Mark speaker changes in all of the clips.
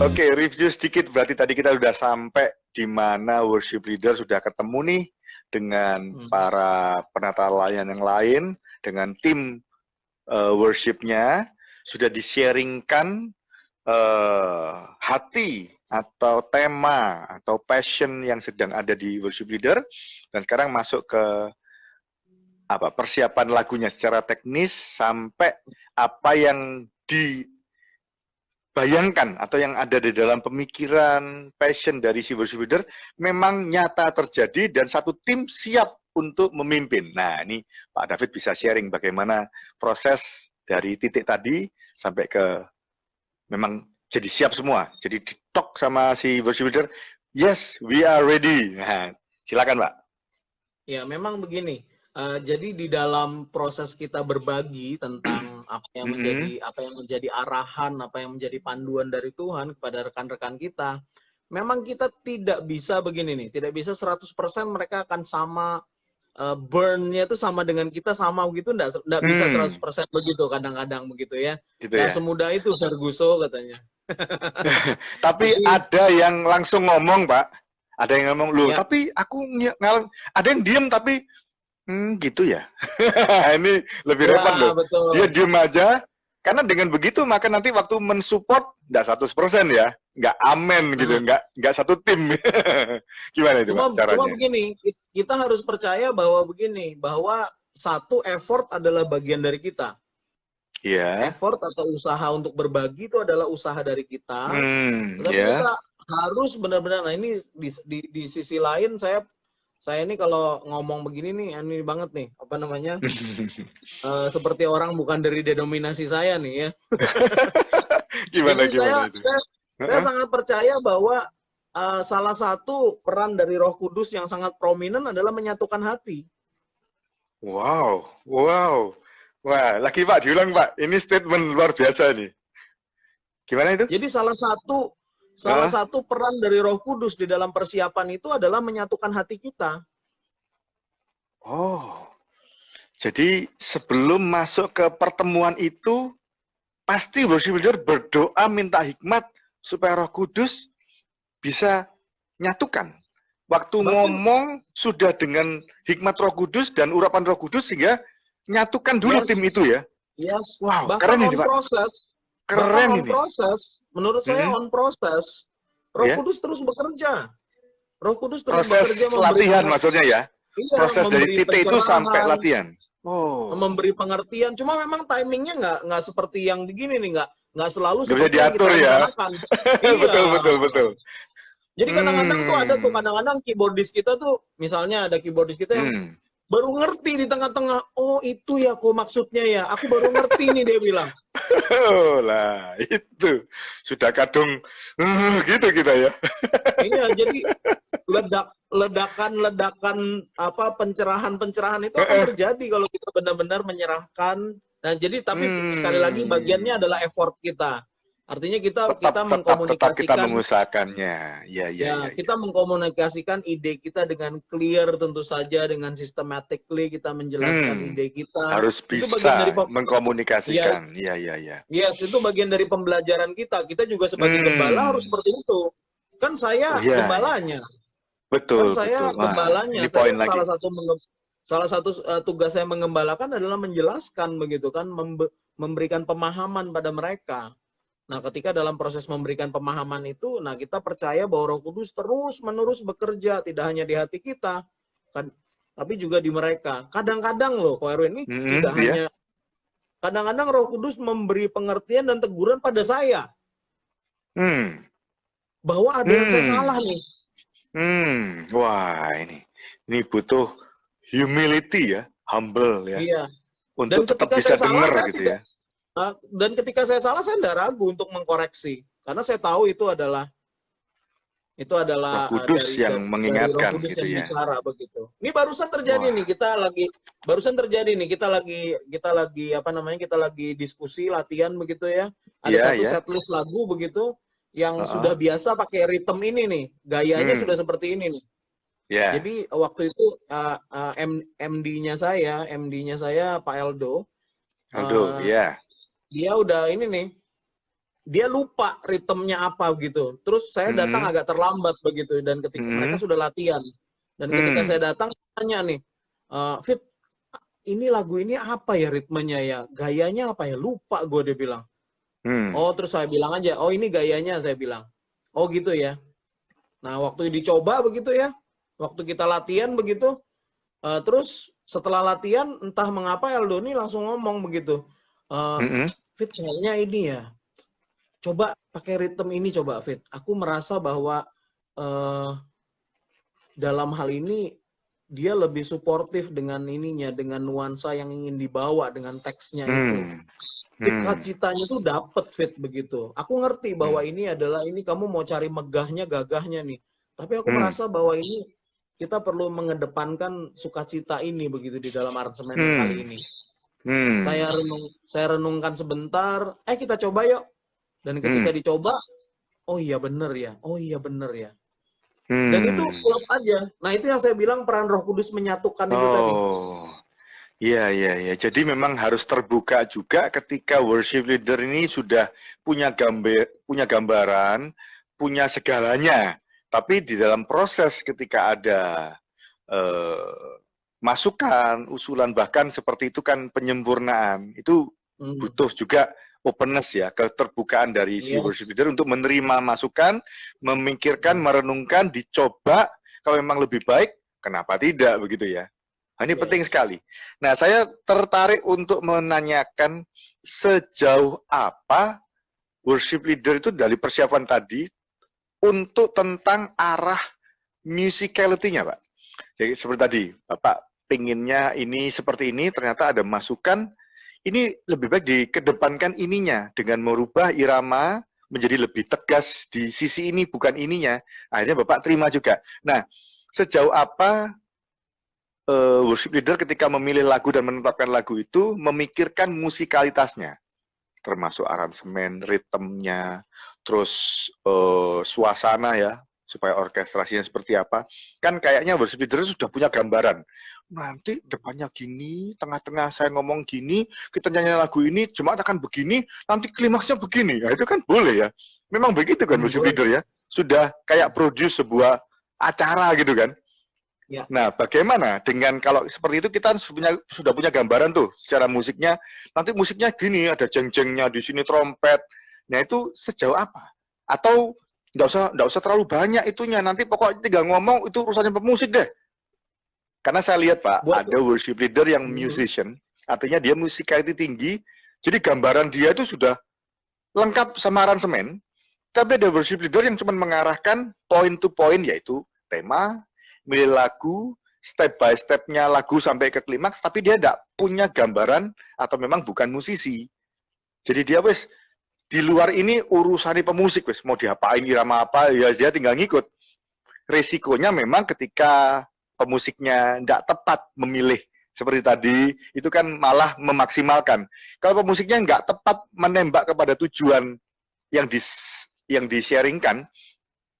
Speaker 1: Oke, review sedikit. Berarti tadi kita sudah sampai di mana worship leader sudah ketemu nih dengan para penata layan yang lain, dengan tim worshipnya, sudah di-sharingkan hati atau tema atau passion yang sedang ada di worship leader, dan sekarang masuk ke persiapan lagunya secara teknis sampai apa yang dibayangkan atau yang ada di dalam pemikiran passion dari si worship leader memang nyata terjadi dan satu tim siap untuk memimpin. Nah, ini Pak David bisa sharing bagaimana proses dari titik tadi sampai ke memang jadi siap semua. Jadi di-talk sama si worship leader, yes, we are ready. Nah, silakan, Pak.
Speaker 2: Ya, memang begini. Jadi di dalam proses kita berbagi tentang apa yang menjadi arahan, apa yang menjadi panduan dari Tuhan kepada rekan-rekan kita, memang kita tidak bisa begini nih, tidak bisa 100% mereka akan sama burn-nya itu sama dengan kita sama begitu, enggak bisa 100% begitu kadang-kadang begitu ya.
Speaker 1: Gitu
Speaker 2: Nggak
Speaker 1: ya.
Speaker 2: semudah itu Ferguson katanya.
Speaker 1: Tapi
Speaker 2: Jadi,
Speaker 1: ada yang langsung ngomong, Pak. Ada yang ngomong, loh,
Speaker 2: ya.
Speaker 1: tapi aku ada yang diem tapi gitu ya. Ini lebih repot loh.
Speaker 2: Betul.
Speaker 1: Dia diem aja, karena dengan begitu maka nanti waktu mensupport nggak 100% ya, nggak amen gitu, nggak satu tim. Gimana itu, Pak, caranya?
Speaker 2: Cuma begini, kita harus percaya bahwa satu effort adalah bagian dari kita.
Speaker 1: Iya.
Speaker 2: Effort atau usaha untuk berbagi itu adalah usaha dari kita. Tapi kita harus benar-benar, nah ini di sisi lain saya ini kalau ngomong begini nih, ini banget nih, apa namanya, seperti orang bukan dari denominasi saya nih ya.
Speaker 1: Gimana itu?
Speaker 2: Saya sangat percaya bahwa salah satu peran dari Roh Kudus yang sangat prominent adalah menyatukan hati.
Speaker 1: Wow. Wah, lagi Pak, diulang Pak. Ini statement luar biasa nih. Gimana itu?
Speaker 2: Jadi salah satu peran dari Roh Kudus di dalam persiapan itu adalah menyatukan hati kita.
Speaker 1: Oh, jadi sebelum masuk ke pertemuan itu, pasti worship leader berdoa minta hikmat supaya Roh Kudus bisa nyatukan. Waktu ngomong sudah dengan hikmat Roh Kudus dan urapan Roh Kudus sehingga nyatukan dulu tim itu ya.
Speaker 2: Yes.
Speaker 1: Wow,
Speaker 2: bahkan
Speaker 1: keren ini Pak. Keren ini.
Speaker 2: Menurut saya on proses. Roh Kudus terus bekerja. Roh Kudus terus bekerja.
Speaker 1: Proses latihan maksudnya ya?
Speaker 2: Iya,
Speaker 1: proses dari titik itu sampai latihan.
Speaker 2: Memberi pengertian. Cuma memang timingnya nggak seperti yang begini nih, nggak selalu
Speaker 1: seperti yang diatur ya. Betul.
Speaker 2: Jadi kadang-kadang tuh ada tuh kadang-kadang keyboardis kita tuh, misalnya ada keyboardis kita yang baru ngerti di tengah-tengah, oh itu ya kok maksudnya ya, aku baru ngerti nih dia bilang.
Speaker 1: Oh lah, itu sudah kadung gitu kita ya.
Speaker 2: Iya, jadi ledakan apa pencerahan itu akan terjadi kalau kita benar-benar menyerahkan. Nah, jadi tapi sekali lagi bagiannya adalah effort kita. Artinya kita mengkomunikasikan.
Speaker 1: Tetap kita mengusahakannya. Ya.
Speaker 2: Kita mengkomunikasikan ide kita dengan clear tentu saja, dengan systematically kita menjelaskan ide kita.
Speaker 1: Harus bisa mengkomunikasikan. Ya.
Speaker 2: Yes, itu bagian dari pembelajaran kita. Kita juga sebagai gembala harus seperti itu. Kan saya gembalanya.
Speaker 1: Betul.
Speaker 2: Kan saya gembalanya. Salah satu tugas saya menggembalakan adalah menjelaskan begitu kan, memberikan pemahaman pada mereka. Nah, ketika dalam proses memberikan pemahaman itu, nah kita percaya bahwa Roh Kudus terus-menerus bekerja, tidak hanya di hati kita, kan, tapi juga di mereka. Kadang-kadang loh, Ko Erwin, ini tidak hanya, kadang-kadang Roh Kudus memberi pengertian dan teguran pada saya. Bahwa ada yang saya salah nih.
Speaker 1: Wah, ini butuh humility ya, humble ya.
Speaker 2: Iya.
Speaker 1: Untuk tetap bisa dengar gitu ya.
Speaker 2: Dan ketika saya salah, saya tidak ragu untuk mengkoreksi, karena saya tahu itu adalah
Speaker 1: Roh Kudus yang mengingatkan gitu ya.
Speaker 2: Bicara, begitu. Ini barusan terjadi nih, kita lagi diskusi latihan begitu ya. Ada satu setlist lagu begitu yang sudah biasa pakai ritme ini nih, gayanya sudah seperti ini nih. Jadi waktu itu MD-nya saya Pak Eldo.
Speaker 1: Dia udah
Speaker 2: ini nih, dia lupa ritmenya apa gitu. Terus saya datang agak terlambat begitu, dan ketika mereka sudah latihan, dan ketika saya datang tanya nih, Fit, ini lagu ini apa ya ritmenya ya, gayanya apa ya, lupa gue, dia bilang. Oh, terus saya bilang aja, oh ini gayanya, saya bilang. Oh gitu ya. Nah, waktu dicoba begitu ya, waktu kita latihan begitu, terus setelah latihan, entah mengapa Eldoni langsung ngomong begitu, Fit, kayaknya ini ya, coba pakai ritme ini, coba Fit. Aku merasa bahwa dalam hal ini dia lebih suportif dengan ininya, dengan nuansa yang ingin dibawa dengan teksnya itu. Cita-citanya tuh dapet, Fit, begitu. Aku ngerti bahwa ini adalah, ini kamu mau cari megahnya, gagahnya nih. Tapi aku merasa bahwa ini kita perlu mengedepankan sukacita ini begitu di dalam aransemen kali ini. Saya renungkan sebentar, kita coba yuk. Dan ketika dicoba, oh iya bener ya, oh iya bener ya. Dan itu klop aja. Nah, itu yang saya bilang peran Roh Kudus menyatukan itu tadi.
Speaker 1: Iya. Jadi memang harus terbuka juga ketika worship leader ini sudah punya gambaran, punya segalanya. Tapi di dalam proses ketika ada masukan, usulan, bahkan seperti itu kan penyempurnaan, itu butuh juga openness ya, keterbukaan dari si worship leader untuk menerima masukan, memikirkan, merenungkan, dicoba, kalau memang lebih baik, kenapa tidak begitu ya. Nah, ini penting sekali. Nah, saya tertarik untuk menanyakan sejauh apa worship leader itu dari persiapan tadi untuk tentang arah musicality-nya, Pak. Jadi seperti tadi, Bapak pinginnya ini seperti ini, ternyata ada masukan, ini lebih baik dikedepankan ininya, dengan merubah irama menjadi lebih tegas di sisi ini, bukan ininya. Akhirnya Bapak terima juga. Nah, sejauh apa worship leader ketika memilih lagu dan menetapkan lagu itu memikirkan musikalitasnya, termasuk aransemen, ritmenya, terus suasana ya, supaya orkestrasinya seperti apa. Kan kayaknya worship leader sudah punya gambaran. Nanti depannya gini, tengah-tengah saya ngomong gini, kita nyanyi lagu ini, jemaat akan begini, nanti klimaksnya begini. Nah, itu kan boleh ya. Memang begitu kan worship leader ya. Sudah kayak produce sebuah acara gitu kan.
Speaker 2: Ya.
Speaker 1: Nah, bagaimana dengan kalau seperti itu kita sudah punya gambaran tuh secara musiknya. Nanti musiknya gini, ada jeng-jengnya di sini, trompet. Nah, itu sejauh apa? Atau nggak usah terlalu banyak itunya. Nanti pokoknya tinggal ngomong itu urusannya pemusik deh. Karena saya lihat Pak, ada worship leader yang musician, artinya dia musicality tinggi. Jadi gambaran dia itu sudah lengkap sama aransemen. Tapi ada worship leader yang cuma mengarahkan point to point, yaitu tema, milih lagu, step by step-nya lagu sampai ke klimaks, tapi dia tidak punya gambaran atau memang bukan musisi. Jadi dia wes di luar ini urusan pemusik, wes mau diapain irama apa, ya dia tinggal ngikut. Resikonya memang ketika pemusiknya tidak tepat memilih seperti tadi, itu kan malah memaksimalkan. Kalau pemusiknya nggak tepat menembak kepada tujuan yang di-sharingkan,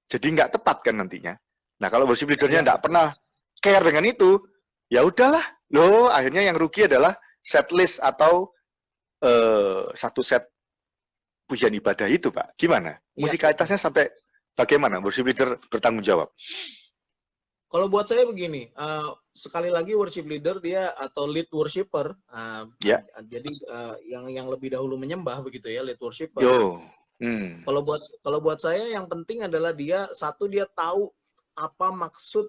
Speaker 1: jadi nggak tepat kan nantinya. Nah, kalau worship leader-nya nggak pernah care dengan itu, ya udahlah. Loh, akhirnya yang rugi adalah set list atau satu set pujian ibadah itu, Pak. Gimana? Musikalitasnya sampai bagaimana worship leader bertanggung jawab?
Speaker 2: Kalau buat saya begini, sekali lagi worship leader dia atau lead worshipper, jadi yang lebih dahulu menyembah begitu ya, lead worshipper. Kalau buat saya yang penting adalah dia tahu apa maksud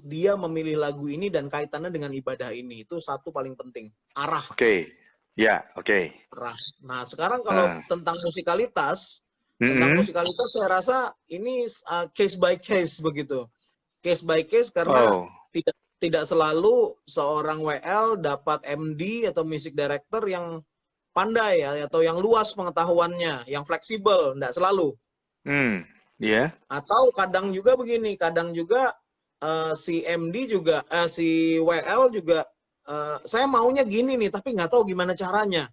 Speaker 2: dia memilih lagu ini dan kaitannya dengan ibadah ini. Itu satu paling penting. Arah.
Speaker 1: Oke.
Speaker 2: Arah. Nah, sekarang kalau tentang musikalitas, saya rasa ini case by case begitu. Case by case karena tidak selalu seorang WL dapat MD atau music director yang pandai ya, atau yang luas pengetahuannya, yang fleksibel, tidak selalu. Atau kadang juga begini, kadang juga si MD juga, si WL juga, saya maunya gini nih, tapi nggak tahu gimana caranya.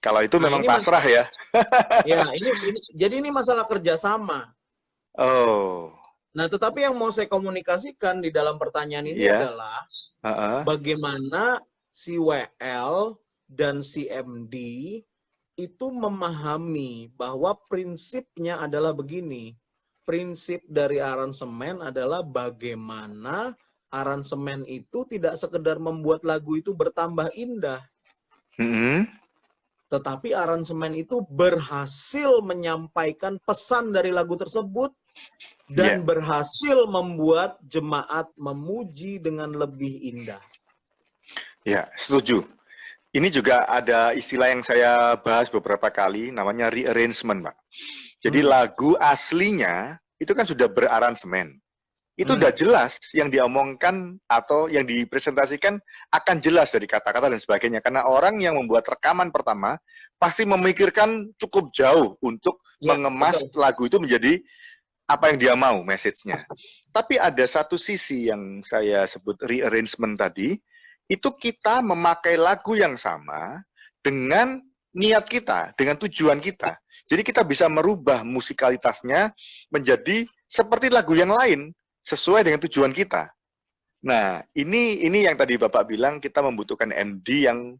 Speaker 1: Kalau itu memang pasrah ya.
Speaker 2: Ya, jadi ini masalah kerjasama. Nah, tetapi yang mau saya komunikasikan di dalam pertanyaan ini adalah bagaimana si WL dan si MD itu memahami bahwa prinsipnya adalah begini. Prinsip dari aransemen adalah bagaimana aransemen itu tidak sekedar membuat lagu itu bertambah indah, tetapi aransemen itu berhasil menyampaikan pesan dari lagu tersebut dan berhasil membuat jemaat memuji dengan lebih indah.
Speaker 1: Ya, setuju. Ini juga ada istilah yang saya bahas beberapa kali, namanya rearrangement, Pak. Jadi lagu aslinya itu kan sudah beraransemen. Itu udah jelas yang diomongkan atau yang dipresentasikan akan jelas dari kata-kata dan sebagainya. Karena orang yang membuat rekaman pertama pasti memikirkan cukup jauh untuk mengemas lagu itu menjadi apa yang dia mau, message-nya. Tapi ada satu sisi yang saya sebut rearrangement tadi, itu kita memakai lagu yang sama dengan niat kita, dengan tujuan kita. Jadi kita bisa merubah musikalitasnya menjadi seperti lagu yang lain, sesuai dengan tujuan kita. Nah, ini yang tadi Bapak bilang kita membutuhkan MD yang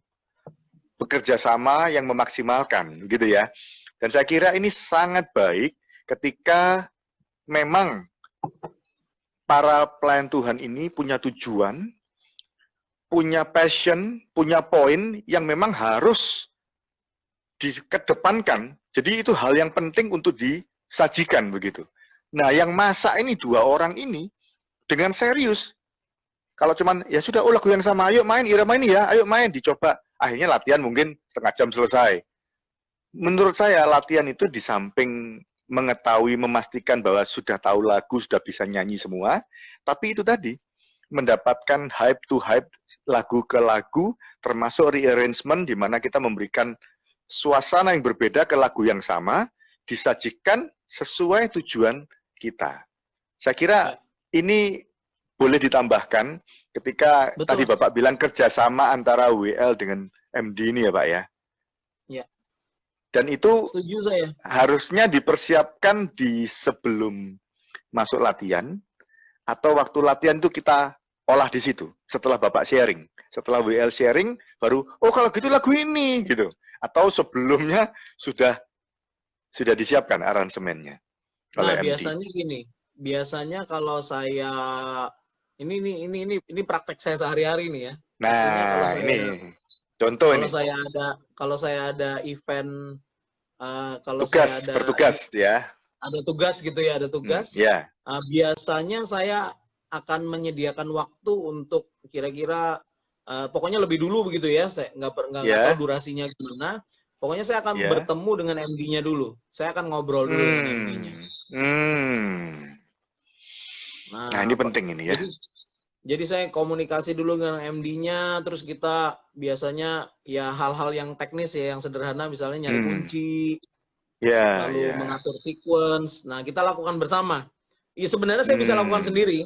Speaker 1: bekerja sama, yang memaksimalkan, gitu ya. Dan saya kira ini sangat baik ketika memang para pelayan Tuhan ini punya tujuan, punya passion, punya poin yang memang harus dikedepankan. Jadi itu hal yang penting untuk disajikan begitu. Nah, yang masak ini 2 orang ini dengan serius. Kalau cuman ya sudah, oh lagu yang sama, ayo main, irama ini ya, ayo main, dicoba. Akhirnya latihan mungkin setengah jam selesai. Menurut saya latihan itu di samping mengetahui, memastikan bahwa sudah tahu lagu, sudah bisa nyanyi semua, tapi itu tadi mendapatkan hype to hype, lagu ke lagu, termasuk rearrangement di mana kita memberikan suasana yang berbeda ke lagu yang sama, disajikan sesuai tujuan kita. Saya kira ini boleh ditambahkan ketika tadi Bapak bilang kerjasama antara WL dengan MD ini ya Pak ya.
Speaker 2: Ya.
Speaker 1: Dan itu
Speaker 2: setuju saya.
Speaker 1: Harusnya dipersiapkan di sebelum masuk latihan, atau waktu latihan itu kita olah di situ. Setelah Bapak sharing, setelah WL sharing, baru oh kalau gitu lagu ini gitu. Atau sebelumnya sudah disiapkan aransemennya oleh MD.
Speaker 2: Biasanya gini, biasanya kalau saya ini praktek saya sehari-hari nih ya.
Speaker 1: Nah, ini contoh ini.
Speaker 2: Kalau saya ada event,
Speaker 1: bertugas ya.
Speaker 2: Ada tugas gitu ya, ada tugas. Biasanya saya akan menyediakan waktu untuk kira-kira pokoknya lebih dulu begitu ya. Saya nggak tahu durasinya gimana. Pokoknya saya akan bertemu dengan MD-nya dulu. Saya akan ngobrol dulu dengan MD-nya.
Speaker 1: Nah, ini penting ini ya.
Speaker 2: Jadi saya komunikasi dulu dengan MD-nya, terus kita biasanya ya hal-hal yang teknis ya, yang sederhana, misalnya nyari kunci, lalu mengatur sequence. Nah, kita lakukan bersama. Ya sebenarnya saya bisa lakukan sendiri.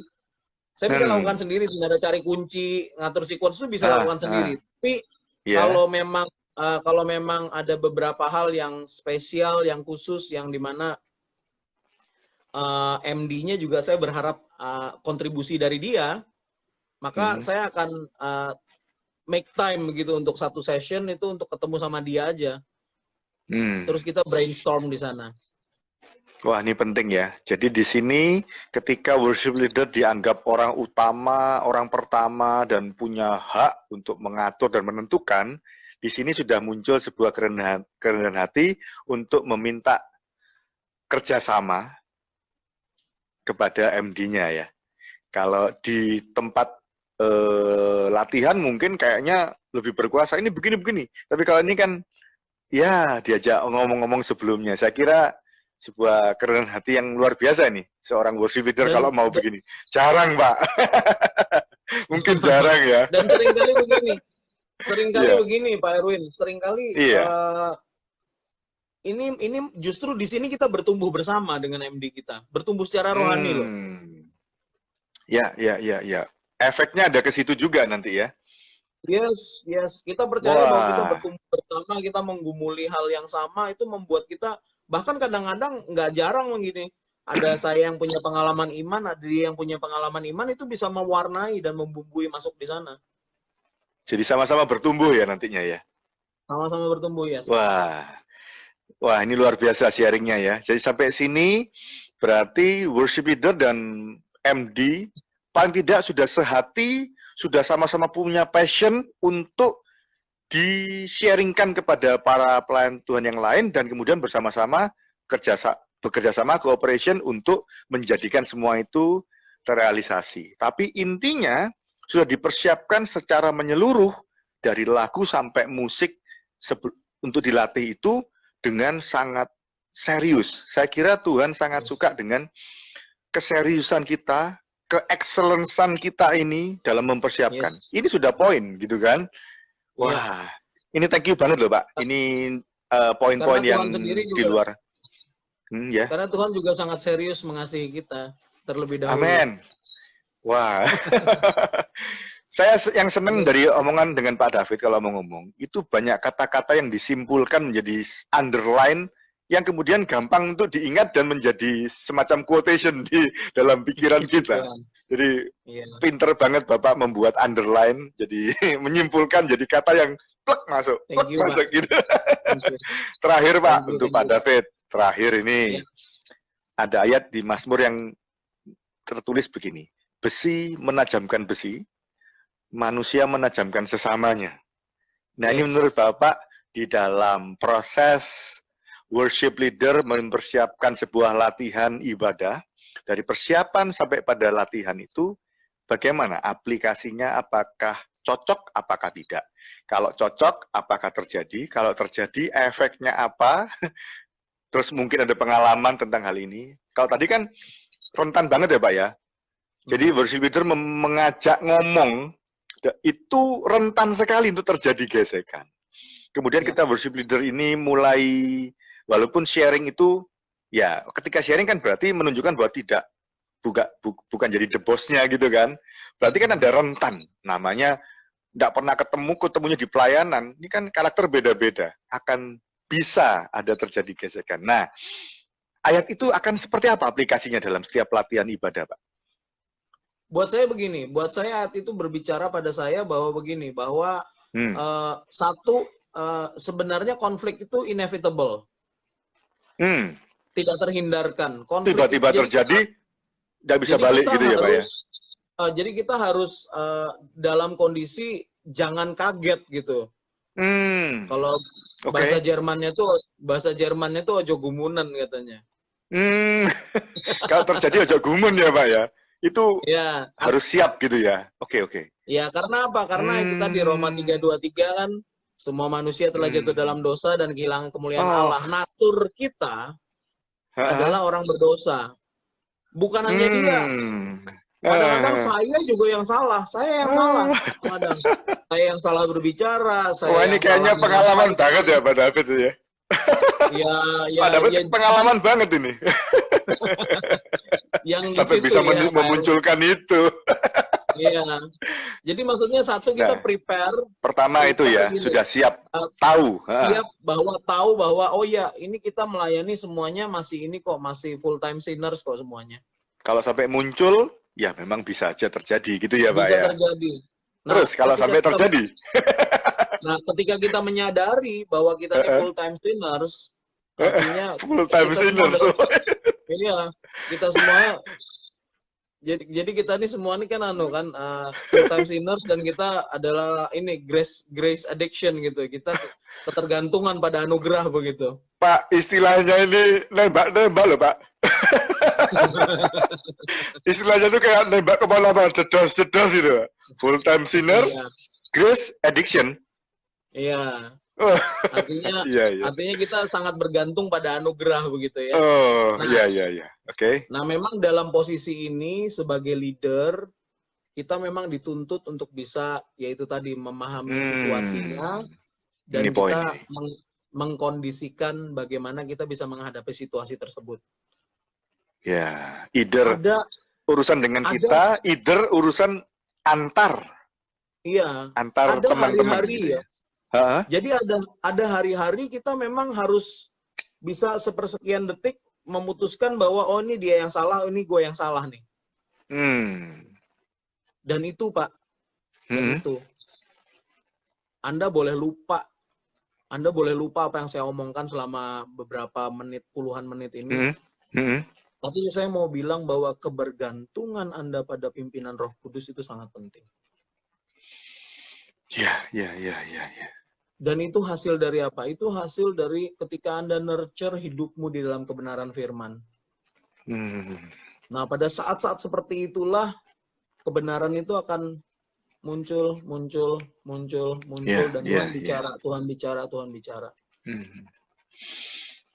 Speaker 2: Saya bisa lakukan sendiri, sebenarnya cari kunci, ngatur sequence itu bisa lakukan sendiri. Tapi kalau memang ada beberapa hal yang spesial, yang khusus, yang dimana MD-nya juga saya berharap kontribusi dari dia, maka saya akan make time begitu untuk satu session itu untuk ketemu sama dia aja. Terus kita brainstorm di sana.
Speaker 1: Wah, ini penting ya. Jadi di sini ketika worship leader dianggap orang utama, orang pertama, dan punya hak untuk mengatur dan menentukan, di sini sudah muncul sebuah kerendahan hati untuk meminta kerjasama kepada MD-nya ya. Kalau di tempat latihan mungkin kayaknya lebih berkuasa, ini begini-begini. Tapi kalau ini kan ya diajak ngomong-ngomong sebelumnya. Saya kira sebuah kerendahan hati yang luar biasa nih seorang worship leader kalau mau begini. Jarang, Pak. Mungkin jarang ya.
Speaker 2: Dan seringkali begini, Pak Erwin. Seringkali ini justru di sini kita bertumbuh bersama dengan MD kita, bertumbuh secara rohani loh.
Speaker 1: Ya. Efeknya ada ke situ juga nanti ya.
Speaker 2: Yes. Kita percaya bahwa kita bertumbuh bersama, kita menggumuli hal yang sama, itu membuat kita, bahkan kadang-kadang nggak jarang begini, ada saya yang punya pengalaman iman, ada dia yang punya pengalaman iman, itu bisa mewarnai dan membumbui masuk di sana.
Speaker 1: Jadi sama-sama bertumbuh ya nantinya ya.
Speaker 2: Sama-sama bertumbuh, yes.
Speaker 1: Wah, ini luar biasa sharingnya ya. Jadi sampai sini berarti worship leader dan MD paling tidak sudah sehati, sudah sama-sama punya passion untuk di-sharingkan kepada para pelayan Tuhan yang lain dan kemudian bersama-sama bekerja sama cooperation untuk menjadikan semua itu terrealisasi. Tapi intinya sudah dipersiapkan secara menyeluruh dari lagu sampai musik untuk dilatih itu dengan sangat serius. Saya kira Tuhan sangat suka dengan keseriusan kita, keexcellencean kita ini dalam mempersiapkan. Ini sudah poin gitu kan. Wah, ini thank you banget loh Pak. Ini poin-poin yang di luar. Ya.
Speaker 2: Karena Tuhan juga sangat serius mengasihi kita terlebih dahulu.
Speaker 1: Amin. Wah. Saya yang senang dari omongan dengan Pak David kalau mau ngomong, itu banyak kata-kata yang disimpulkan menjadi underline yang kemudian gampang untuk diingat dan menjadi semacam quotation di dalam pikiran kita. Jadi pinter banget Bapak membuat underline, jadi menyimpulkan jadi kata yang plek masuk gitu. Terakhir Pak, untuk Pak David, terakhir ini ada ayat di Mazmur yang tertulis begini, besi menajamkan besi, manusia menajamkan sesamanya. Nah, ini menurut Bapak di dalam proses worship leader mempersiapkan sebuah latihan ibadah, dari persiapan sampai pada latihan itu, bagaimana aplikasinya, apakah cocok, apakah tidak? Kalau cocok, apakah terjadi? Kalau terjadi, efeknya apa? Terus mungkin ada pengalaman tentang hal ini. Kalau tadi kan rentan banget ya Pak ya. Jadi worship leader mengajak ngomong, itu rentan sekali untuk terjadi gesekan. Kemudian kita worship leader ini mulai, walaupun sharing itu, ya ketika sharing kan berarti menunjukkan bahwa bukan jadi the boss-nya gitu kan. Berarti kan ada rentan, namanya tidak pernah ketemunya di pelayanan, ini kan karakter beda-beda, akan bisa ada terjadi gesekan. Nah, ayat itu akan seperti apa aplikasinya dalam setiap latihan ibadah Pak?
Speaker 2: Buat saya begini, buat saya ayat itu berbicara pada saya bahwa sebenarnya konflik itu inevitable, tidak terhindarkan.
Speaker 1: Tiba-tiba terjadi, tidak bisa balik gitu ya Pak ya?
Speaker 2: Jadi kita harus dalam kondisi jangan kaget gitu. Kalau bahasa Jermannya tuh ojo gumunan katanya.
Speaker 1: Kalau terjadi ojo gumun ya Pak ya? Itu harus siap gitu ya. Oke.
Speaker 2: Ya, karena apa? Karena itu tadi Roma 3:23 kan, semua manusia telah jatuh dalam dosa dan kehilangan kemuliaan Allah. Natur kita adalah orang berdosa. Bukan hanya dia. Kadang-kadang saya juga yang salah. Saya yang salah. Kadang saya yang salah berbicara.
Speaker 1: Wah, ini kayaknya pengalaman banget ya Pak David ya. Pak David pengalaman banget ini.
Speaker 2: Yang
Speaker 1: sampai bisa memunculkan itu.
Speaker 2: Iya. Jadi maksudnya satu kita prepare.
Speaker 1: Pertama itu ya, sudah siap tahu.
Speaker 2: Siap tahu bahwa oh ya, ini kita melayani semuanya masih full time sinners kok semuanya.
Speaker 1: Kalau sampai muncul, ya memang bisa aja terjadi gitu ya Pak ya.
Speaker 2: Bisa terjadi. Nah,
Speaker 1: terus kalau sampai terjadi.
Speaker 2: Nah, ketika kita menyadari bahwa kita ini full time sinners, artinya
Speaker 1: full time sinners.
Speaker 2: Iya, kita semua. Jadi kita ini semua ini kan full time sinners dan kita adalah ini grace addiction gitu. Kita ketergantungan pada anugerah begitu.
Speaker 1: Pak, istilahnya ini nembak loh Pak. Istilahnya itu kayak nembak kepala jedos gitu. Full time sinners, grace addiction.
Speaker 2: Iya. Artinya kita sangat bergantung pada anugerah begitu ya.
Speaker 1: Iya. Oke.
Speaker 2: Nah, memang dalam posisi ini sebagai leader kita memang dituntut untuk bisa yaitu tadi memahami situasinya dan
Speaker 1: ini
Speaker 2: kita mengkondisikan bagaimana kita bisa menghadapi situasi tersebut.
Speaker 1: Ya, either urusan dengan kita, either urusan antar teman-teman gitu ya.
Speaker 2: Jadi ada hari-hari kita memang harus bisa sepersekian detik memutuskan bahwa oh ini dia yang salah, ini gue yang salah nih. Dan itu Pak, dan itu Anda boleh lupa Anda boleh lupa apa yang saya omongkan selama beberapa menit, puluhan menit ini. Tapi saya mau bilang bahwa kebergantungan Anda pada pimpinan Roh Kudus itu sangat penting.
Speaker 1: Ya.
Speaker 2: Dan itu hasil dari apa? Itu hasil dari ketika Anda nurture hidupmu di dalam kebenaran firman. Nah, pada saat-saat seperti itulah kebenaran itu akan muncul, dan Tuhan bicara.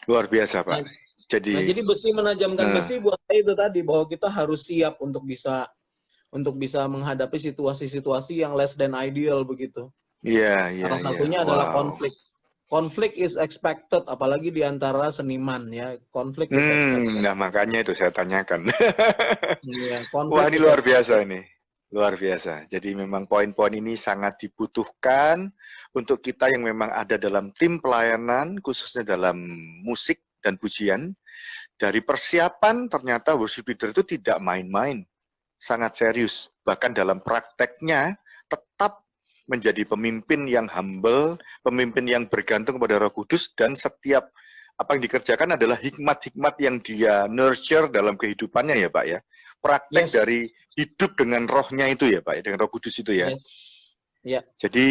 Speaker 1: Luar biasa, Pak.
Speaker 2: Jadi besi menajamkan besi buat saya itu tadi, bahwa kita harus siap untuk bisa menghadapi situasi-situasi yang less than ideal begitu. Salah satunya adalah konflik. Konflik is expected, apalagi di antara seniman ya. Konflik is expected.
Speaker 1: Nah, makanya itu saya tanyakan.
Speaker 2: Wah,
Speaker 1: ini luar biasa ini. Luar biasa. Jadi memang poin-poin ini sangat dibutuhkan untuk kita yang memang ada dalam tim pelayanan, khususnya dalam musik dan pujian. Dari persiapan ternyata worship leader itu tidak main-main. Sangat serius. Bahkan dalam prakteknya tetap menjadi pemimpin yang humble, pemimpin yang bergantung kepada Roh Kudus, dan setiap apa yang dikerjakan adalah hikmat-hikmat yang dia nurture dalam kehidupannya ya Pak ya. Praktek dari hidup dengan rohnya itu ya Pak ya, dengan Roh Kudus itu ya. Jadi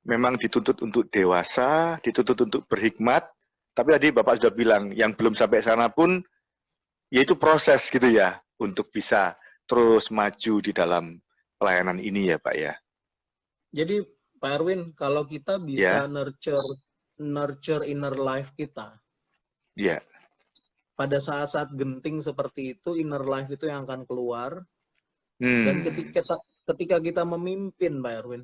Speaker 1: memang dituntut untuk dewasa, dituntut untuk berhikmat, tapi tadi Bapak sudah bilang, yang belum sampai sana pun, yaitu proses gitu ya, untuk bisa terus maju di dalam pelayanan ini ya Pak ya.
Speaker 2: Jadi Pak Erwin, kalau kita bisa nurture inner life kita, pada saat-saat genting seperti itu, inner life itu yang akan keluar. Dan ketika kita memimpin, Pak Erwin,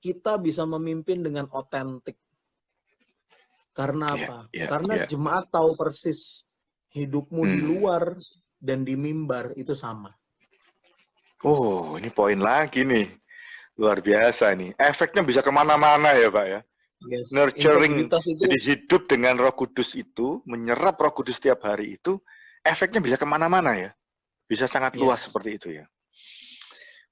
Speaker 2: kita bisa memimpin dengan otentik. Karena apa? Karena jemaat tahu persis hidupmu di luar dan di mimbar itu sama.
Speaker 1: Oh, ini poin lagi nih. Luar biasa nih. Efeknya bisa kemana-mana ya Pak ya. Nurturing, jadi hidup dengan Roh Kudus itu, menyerap Roh Kudus setiap hari itu, efeknya bisa kemana-mana ya. Bisa sangat luas seperti itu ya.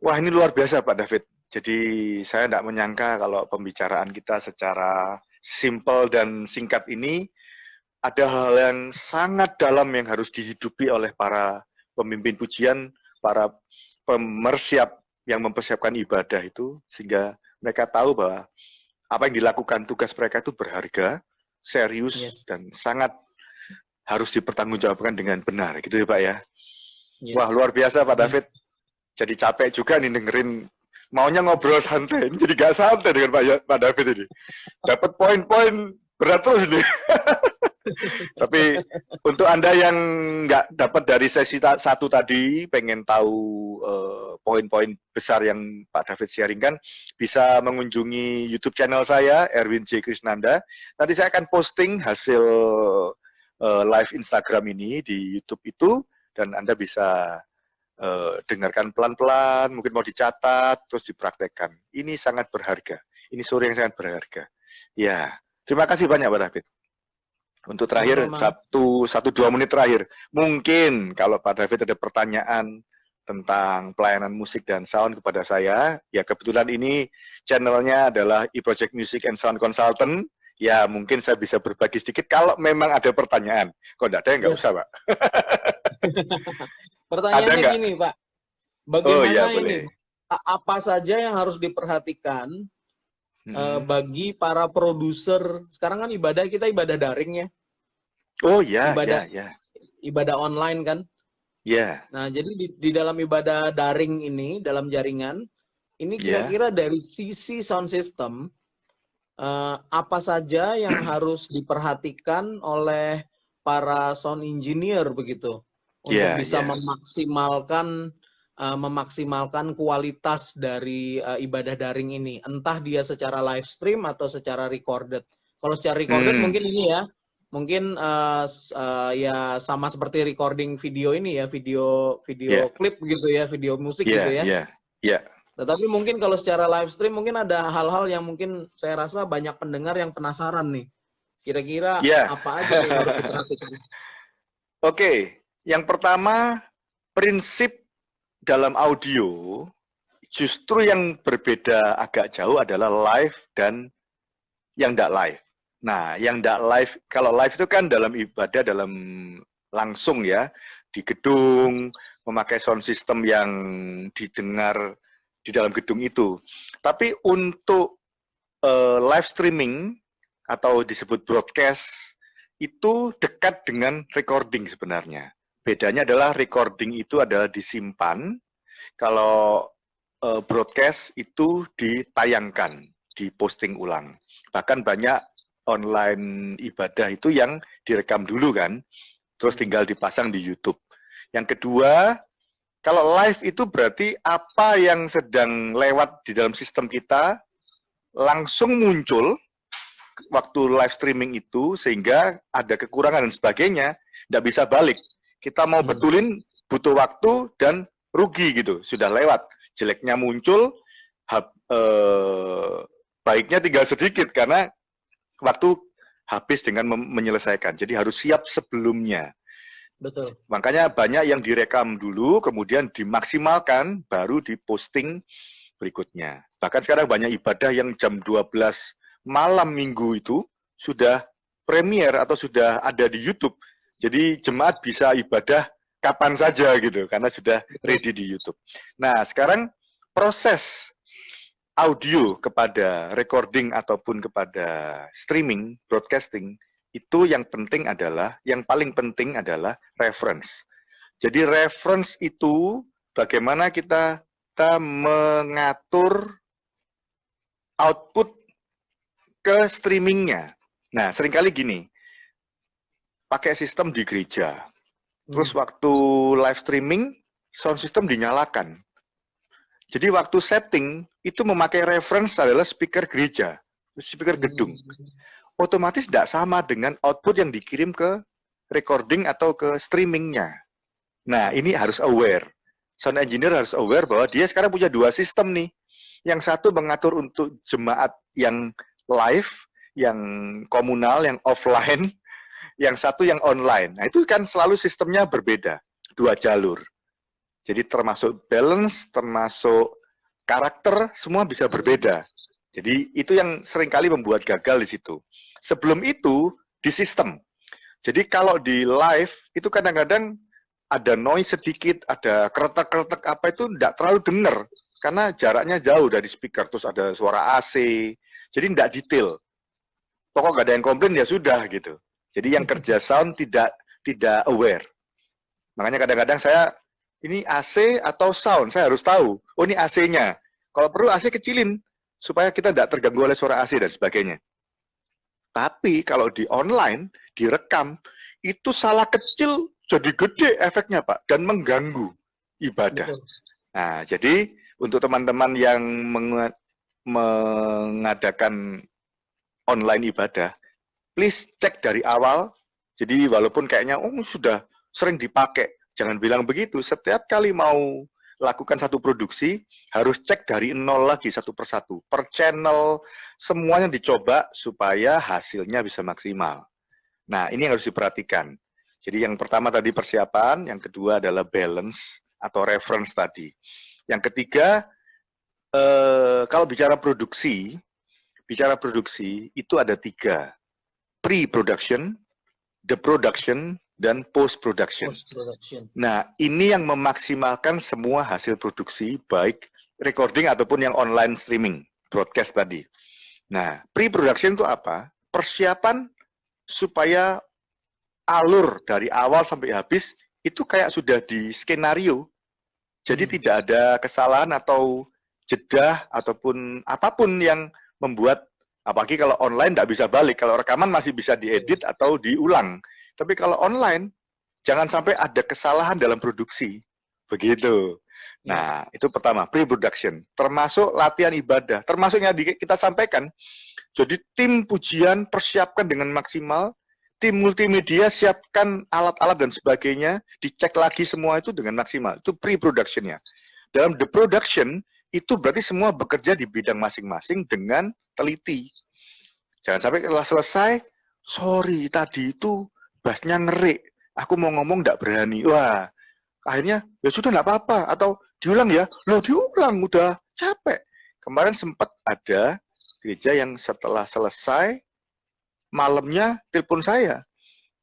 Speaker 1: Wah, ini luar biasa Pak David. Jadi saya tidak menyangka kalau pembicaraan kita secara simple dan singkat ini, ada hal yang sangat dalam yang harus dihidupi oleh para pemimpin pujian, para yang mempersiapkan ibadah itu, sehingga mereka tahu bahwa apa yang dilakukan tugas mereka itu berharga, serius, dan sangat harus dipertanggungjawabkan dengan benar, gitu ya Pak ya. Wah, luar biasa Pak David. Jadi capek juga nih dengerin, maunya ngobrol santai, ini jadi gak santai dengan Pak David ini. Dapat poin-poin berat terus ini. Tapi untuk Anda yang nggak dapat dari sesi satu tadi, pengen tahu poin-poin besar yang Pak David sharingkan, bisa mengunjungi YouTube channel saya, Erwin J. Krisnanda. Nanti saya akan posting hasil live Instagram ini di YouTube itu, dan Anda bisa dengarkan pelan-pelan, mungkin mau dicatat, terus dipraktekkan. Ini sangat berharga. Ini sore yang sangat berharga. Ya, terima kasih banyak Pak David. Untuk terakhir, 1-2 menit terakhir. Mungkin kalau Pak David ada pertanyaan tentang pelayanan musik dan sound kepada saya, ya kebetulan ini channelnya adalah eProject Music and Sound Consultant, ya mungkin saya bisa berbagi sedikit kalau memang ada pertanyaan. Kalau tidak ada, ya nggak usah Pak.
Speaker 2: Pertanyaannya gini Pak, bagaimana ini? Apa saja yang harus diperhatikan bagi para produser? Sekarang kan kita ibadah daring ya.
Speaker 1: Oh ya,
Speaker 2: ibadah online kan. Nah, jadi di dalam ibadah daring ini, dalam jaringan, ini kira-kira dari sisi sound system, apa saja yang harus diperhatikan oleh para sound engineer begitu, untuk bisa memaksimalkan kualitas dari ibadah daring ini, entah dia secara live stream atau secara recorded. Kalau secara recorded mungkin ini ya, mungkin ya sama seperti recording video ini ya, video klip gitu ya, video musik gitu ya. Tetapi mungkin kalau secara live stream mungkin ada hal-hal yang mungkin saya rasa banyak pendengar yang penasaran nih. Kira-kira apa aja yang harus diperhatikan? Oke,
Speaker 1: yang pertama, prinsip dalam audio Justru yang berbeda agak jauh adalah live dan yang tidak live. Nah, yang tidak live, kalau live itu kan dalam ibadah, dalam langsung ya, di gedung, memakai sound system yang didengar di dalam gedung itu. Tapi untuk live streaming atau disebut broadcast, itu dekat dengan recording sebenarnya. Bedanya adalah recording itu adalah disimpan, kalau broadcast itu ditayangkan, diposting ulang. Bahkan banyak online ibadah itu yang direkam dulu kan, terus tinggal dipasang di YouTube. Yang kedua, kalau live itu berarti apa yang sedang lewat di dalam sistem kita langsung muncul waktu live streaming itu, sehingga ada kekurangan dan sebagainya, tidak bisa balik. Kita mau betulin butuh waktu dan rugi gitu, sudah lewat. Jeleknya muncul, baiknya tinggal sedikit karena waktu habis dengan menyelesaikan. Jadi harus siap sebelumnya.
Speaker 2: Betul.
Speaker 1: Makanya banyak yang direkam dulu, kemudian dimaksimalkan, baru diposting berikutnya. Bahkan sekarang banyak ibadah yang jam 12 malam minggu itu sudah premier atau sudah ada di YouTube. Jadi jemaat bisa ibadah kapan saja gitu, karena sudah ready di YouTube. Nah, sekarang proses audio kepada recording ataupun kepada streaming, broadcasting, itu yang paling penting adalah reference. Jadi reference itu bagaimana kita mengatur output ke streamingnya. Nah, seringkali gini, pakai sistem di gereja. Terus waktu live streaming, sound system dinyalakan. Jadi waktu setting, itu memakai reference adalah speaker gereja, speaker gedung. Otomatis tidak sama dengan output yang dikirim ke recording atau ke streamingnya. Nah, ini harus aware. Sound engineer harus aware bahwa dia sekarang punya dua sistem nih. Yang satu mengatur untuk jemaat yang live, yang komunal, yang offline, yang satu yang online. Nah, itu kan selalu sistemnya berbeda, dua jalur. Jadi termasuk balance, termasuk karakter, semua bisa berbeda. Jadi itu yang seringkali membuat gagal di situ. Sebelum itu, di sistem. Jadi kalau di live, itu kadang-kadang ada noise sedikit, ada keretak-keretak apa itu tidak terlalu dengar. Karena jaraknya jauh dari speaker, terus ada suara AC, jadi tidak detail. Pokok nggak ada yang komplain, ya sudah gitu. Jadi yang kerja sound tidak aware. Makanya kadang-kadang saya, ini AC atau sound, saya harus tahu. Oh, ini AC-nya. Kalau perlu AC kecilin, supaya kita tidak terganggu oleh suara AC dan sebagainya. Tapi kalau di online, direkam, itu salah kecil jadi gede efeknya, Pak, dan mengganggu ibadah. Nah, jadi untuk teman-teman yang mengadakan online ibadah, please cek dari awal. Jadi walaupun kayaknya sudah sering dipakai, jangan bilang begitu. Setiap kali mau lakukan satu produksi, harus cek dari nol lagi satu persatu. Per channel, semuanya dicoba supaya hasilnya bisa maksimal. Nah, ini yang harus diperhatikan. Jadi yang pertama tadi persiapan, yang kedua adalah balance atau reference tadi. Yang ketiga, kalau bicara produksi itu ada 3. Pre-production, the production, dan post-production. Nah, ini yang memaksimalkan semua hasil produksi, baik recording ataupun yang online streaming, broadcast tadi. Nah, pre-production itu apa? Persiapan supaya alur dari awal sampai habis itu kayak sudah di skenario. Jadi tidak ada kesalahan atau jedah ataupun apapun yang membuat, apalagi kalau online tidak bisa balik. Kalau rekaman masih bisa diedit atau diulang. Tapi kalau online, jangan sampai ada kesalahan dalam produksi. Begitu. Nah, itu pertama, pre-production. Termasuk latihan ibadah. Termasuknya kita sampaikan. Jadi tim pujian persiapkan dengan maksimal. Tim multimedia siapkan alat-alat dan sebagainya. Dicek lagi semua itu dengan maksimal. Itu pre-productionnya. Dalam the production, itu berarti semua bekerja di bidang masing-masing dengan teliti. Jangan sampai setelah selesai, sorry tadi itu bassnya ngerik, aku mau ngomong nggak berani. Wah, akhirnya ya sudah nggak apa-apa, atau diulang ya, loh diulang udah capek. Kemarin sempat ada gereja yang setelah selesai, malamnya telepon saya,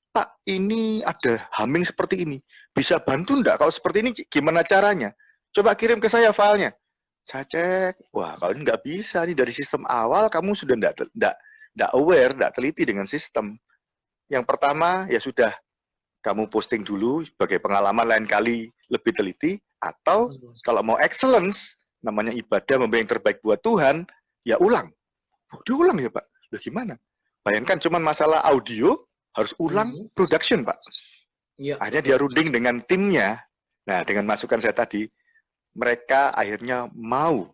Speaker 1: Pak, ini ada humming seperti ini. Bisa bantu enggak? Kalau seperti ini gimana caranya? Coba kirim ke saya filenya. Saya cek, wah kalau ini nggak bisa nih dari sistem awal kamu sudah nggak aware, nggak teliti dengan sistem. Yang pertama ya sudah kamu posting dulu sebagai pengalaman, lain kali lebih teliti, atau kalau mau excellence, namanya ibadah memberi yang terbaik buat Tuhan, ya ulang. Oh, diulang ya Pak? Loh gimana? Bayangkan cuman masalah audio, harus ulang production Pak.
Speaker 2: Ya,
Speaker 1: akhirnya dia runding dengan timnya. Nah, dengan masukan saya tadi, mereka akhirnya mau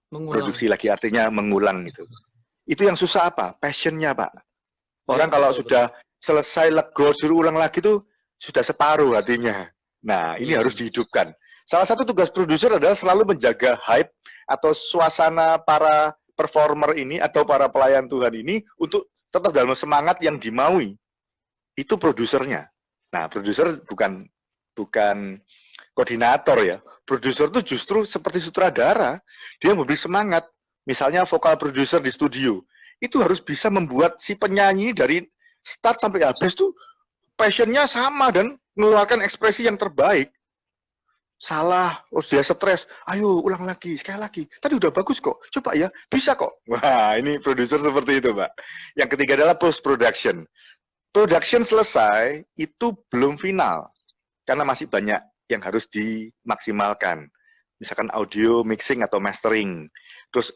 Speaker 1: produksi lagi, artinya mengulang itu. Itu yang susah apa? Passionnya Pak. Orang kalau sudah selesai lego suruh ulang lagi tuh sudah separuh hatinya. Nah, ini harus dihidupkan. Salah satu tugas produser adalah selalu menjaga hype atau suasana para performer ini atau para pelayan Tuhan ini untuk tetap dalam semangat yang dimaui. Itu produsernya. Nah, produser bukan koordinator ya. Produser itu justru seperti sutradara. Dia memberi semangat. Misalnya vokal produser di studio. Itu harus bisa membuat si penyanyi dari start sampai habis tuh passionnya sama dan mengeluarkan ekspresi yang terbaik. Salah, dia stres, ayo ulang lagi, sekali lagi. Tadi udah bagus kok, coba ya, bisa kok. Wah, ini produser seperti itu, Pak. Yang ketiga adalah post production. Production selesai, itu belum final. Karena masih banyak yang harus dimaksimalkan. Misalkan audio mixing atau mastering. Terus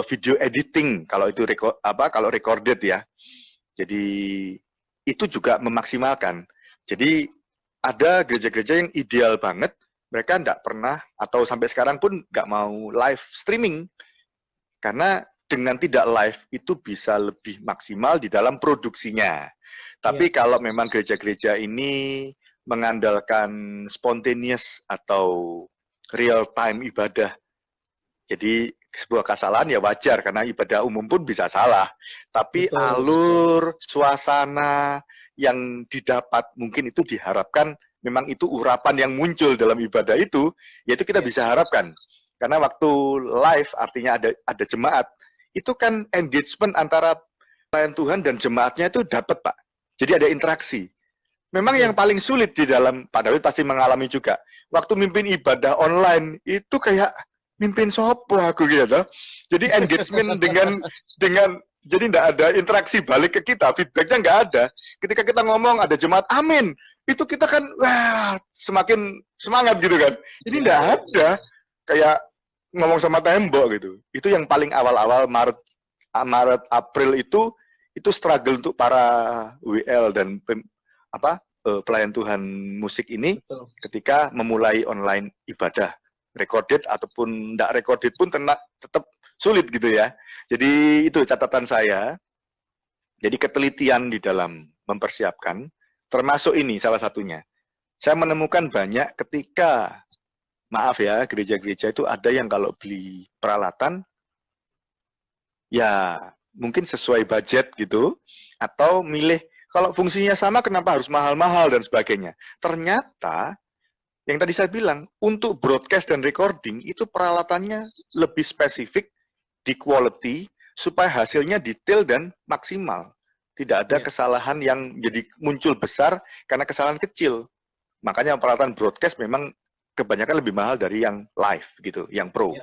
Speaker 1: video editing, kalau itu kalau recorded ya. Jadi itu juga memaksimalkan. Jadi ada gereja-gereja yang ideal banget, mereka nggak pernah atau sampai sekarang pun nggak mau live streaming. Karena dengan tidak live itu bisa lebih maksimal di dalam produksinya. Tapi kalau memang gereja-gereja ini mengandalkan spontaneous atau real time ibadah, jadi sebuah kesalahan ya wajar karena ibadah umum pun bisa salah. Tapi alur, suasana yang didapat mungkin itu diharapkan memang itu urapan yang muncul dalam ibadah itu, yaitu kita bisa harapkan. Karena waktu live artinya ada jemaat, itu kan engagement antara pelayan Tuhan dan jemaatnya itu dapat Pak. Jadi ada interaksi. Memang yang paling sulit di dalam, Pak David pasti mengalami juga. Waktu mimpin ibadah online itu kayak mimpin sopo aku gitu. Jadi engagement dengan jadi tidak ada interaksi balik ke kita, feedbacknya nggak ada. Ketika kita ngomong ada jemaat amin, itu kita kan wah semakin semangat gitu kan. Ini tidak ada kayak ngomong sama tembok gitu. Itu yang paling awal-awal Maret April itu struggle untuk para WL dan pelayan Tuhan musik ini ketika memulai online ibadah. Recorded ataupun tidak recorded pun tetap sulit gitu ya. Jadi itu catatan saya. Jadi ketelitian di dalam mempersiapkan, termasuk ini salah satunya. Saya menemukan banyak ketika, maaf ya, gereja-gereja itu ada yang kalau beli peralatan, ya mungkin sesuai budget gitu, atau milih, kalau fungsinya sama kenapa harus mahal-mahal dan sebagainya. Ternyata, yang tadi saya bilang, untuk broadcast dan recording, itu peralatannya lebih spesifik, di quality, supaya hasilnya detail dan maksimal. Tidak ada kesalahan yang jadi muncul besar karena kesalahan kecil. Makanya peralatan broadcast memang kebanyakan lebih mahal dari yang live gitu, yang pro.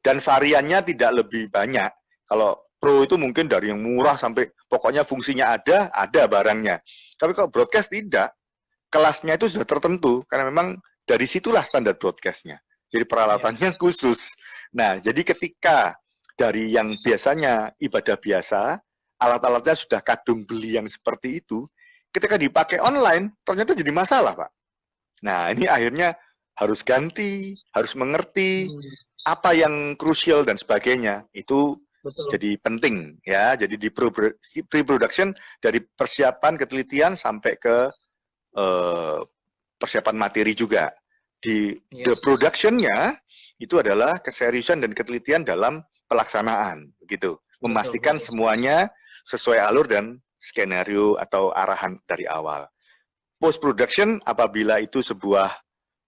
Speaker 1: Dan variannya tidak lebih banyak. Kalau pro itu mungkin dari yang murah sampai pokoknya fungsinya ada barangnya. Tapi kalau broadcast tidak, kelasnya itu sudah tertentu karena memang dari situlah standar broadcastnya. Jadi peralatannya khusus. Nah, jadi ketika dari yang biasanya ibadah biasa, alat-alatnya sudah kadung beli yang seperti itu, ketika dipakai online, ternyata jadi masalah, Pak. Nah, ini akhirnya harus ganti, harus mengerti apa yang krusial dan sebagainya. Itu jadi penting, ya. Jadi di pre-production, dari persiapan ketelitian sampai ke persiapan materi juga. Di the production-nya itu adalah keseriusan dan ketelitian dalam pelaksanaan, begitu. Memastikan semuanya sesuai alur dan skenario atau arahan dari awal. Post production apabila itu sebuah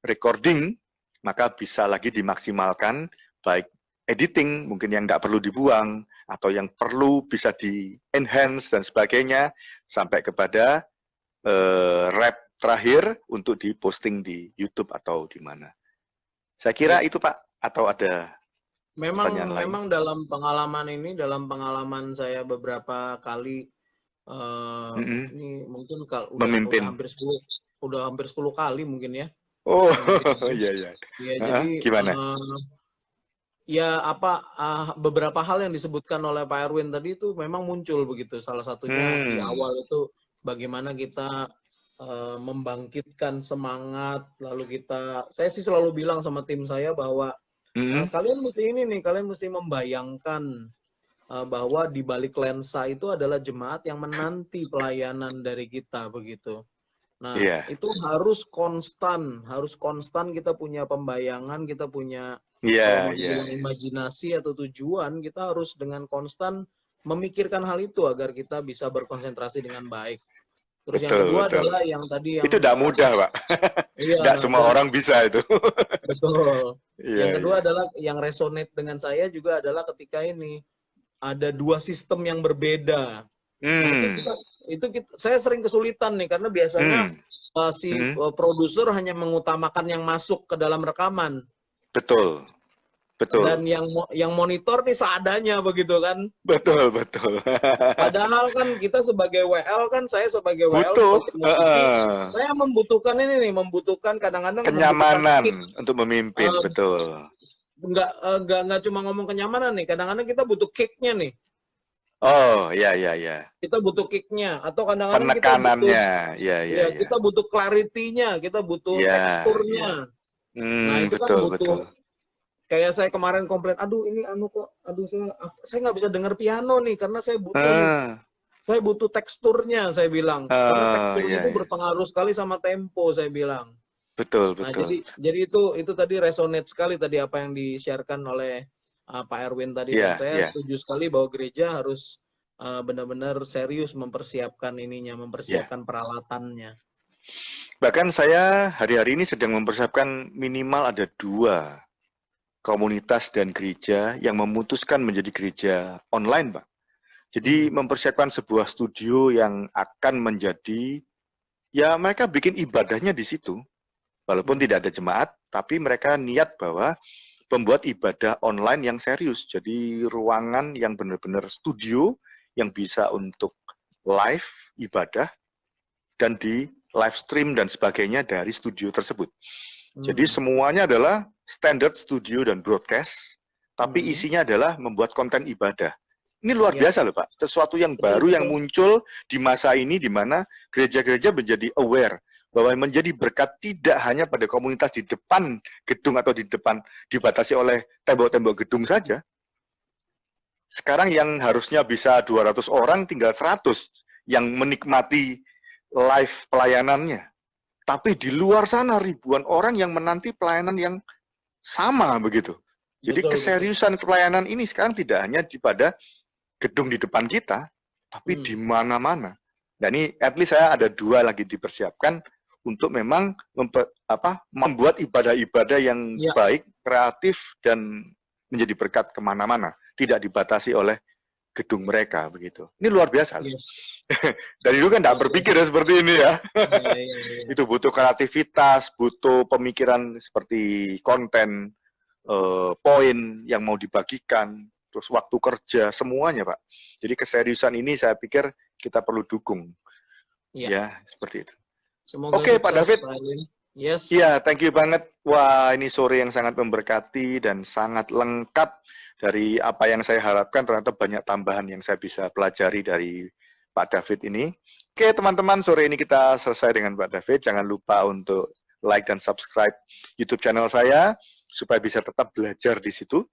Speaker 1: recording, maka bisa lagi dimaksimalkan baik editing, mungkin yang nggak perlu dibuang, atau yang perlu bisa di-enhance dan sebagainya, sampai kepada rap terakhir untuk diposting di YouTube atau di mana. Saya kira itu Pak, atau ada pertanyaan lain?
Speaker 2: Memang dalam pengalaman saya beberapa kali ini mungkin udah hampir 10 kali mungkin ya.
Speaker 1: Oh, iya.
Speaker 2: Ya, jadi
Speaker 1: gimana?
Speaker 2: Beberapa hal yang disebutkan oleh Pak Erwin tadi itu memang muncul begitu. Salah satunya di awal itu bagaimana kita membangkitkan semangat, lalu saya sih selalu bilang sama tim saya bahwa kalian mesti membayangkan bahwa di balik lensa itu adalah jemaat yang menanti pelayanan dari kita begitu. Nah, itu harus konstan kita punya pembayangan, kita punya imajinasi atau tujuan, kita harus dengan konstan memikirkan hal itu agar kita bisa berkonsentrasi dengan baik. Terus yang kedua adalah yang tadi yang
Speaker 1: itu tidak mudah, Pak. Tidak semua orang bisa itu.
Speaker 2: Betul. Yang kedua adalah yang resonate dengan saya juga adalah ketika ini ada dua sistem yang berbeda. Nah, saya sering kesulitan nih karena biasanya produser hanya mengutamakan yang masuk ke dalam rekaman.
Speaker 1: Betul.
Speaker 2: Dan yang monitor nih seadanya begitu kan.
Speaker 1: Betul.
Speaker 2: Padahal kan kita sebagai WL kan, saya sebagai WL saya membutuhkan kadang-kadang
Speaker 1: kenyamanan untuk memimpin, betul.
Speaker 2: Enggak cuma ngomong kenyamanan nih, kadang-kadang kita butuh kick-nya nih.
Speaker 1: Oh, iya.
Speaker 2: Kita butuh kick-nya atau kadang-kadang
Speaker 1: penekanannya,
Speaker 2: kita butuh clarity-nya, kita butuh teksturnya. Nah, itu betul. Kayak saya kemarin komplain, saya nggak bisa dengar piano nih karena saya butuh teksturnya, saya bilang. Karena tekstur itu berpengaruh sekali sama tempo, saya bilang.
Speaker 1: Betul.
Speaker 2: Nah, jadi itu tadi resonate sekali tadi apa yang di-share-kan oleh Pak Erwin tadi. Dan saya setuju sekali bahwa gereja harus benar-benar serius mempersiapkan peralatannya.
Speaker 1: Bahkan saya hari-hari ini sedang mempersiapkan minimal ada 2 komunitas dan gereja yang memutuskan menjadi gereja online, Pak. Jadi mempersiapkan sebuah studio yang akan menjadi, mereka bikin ibadahnya di situ. Walaupun tidak ada jemaat, tapi mereka niat bahwa membuat ibadah online yang serius. Jadi ruangan yang benar-benar studio, yang bisa untuk live ibadah, dan di live stream dan sebagainya dari studio tersebut. Jadi semuanya adalah standard studio dan broadcast, tapi isinya adalah membuat konten ibadah. Ini luar biasa loh Pak, sesuatu yang baru yang muncul di masa ini di mana gereja-gereja menjadi aware bahwa menjadi berkat tidak hanya pada komunitas di depan gedung atau di depan dibatasi oleh tembok-tembok gedung saja. Sekarang yang harusnya bisa 200 orang tinggal 100 yang menikmati live pelayanannya. Tapi di luar sana ribuan orang yang menanti pelayanan yang sama begitu. Jadi keseriusan pelayanan ini sekarang tidak hanya pada gedung di depan kita, tapi di mana-mana. Dan ini at least saya ada 2 lagi dipersiapkan untuk memang membuat ibadah-ibadah yang baik, kreatif, dan menjadi berkat kemana-mana. Tidak dibatasi oleh gedung mereka begitu. Ini luar biasa. Dari dulu kan tidak berpikir seperti ini ya. Itu butuh kreativitas, butuh pemikiran seperti konten, poin yang mau dibagikan, terus waktu kerja, semuanya Pak. Jadi keseriusan ini saya pikir kita perlu dukung. Ya, seperti itu. Oke, Pak David. Iya, thank you banget. Wah, ini sore yang sangat memberkati dan sangat lengkap dari apa yang saya harapkan. Ternyata banyak tambahan yang saya bisa pelajari dari Pak David ini. Oke, teman-teman, sore ini kita selesai dengan Pak David. Jangan lupa untuk like dan subscribe YouTube channel saya supaya bisa tetap belajar di situ.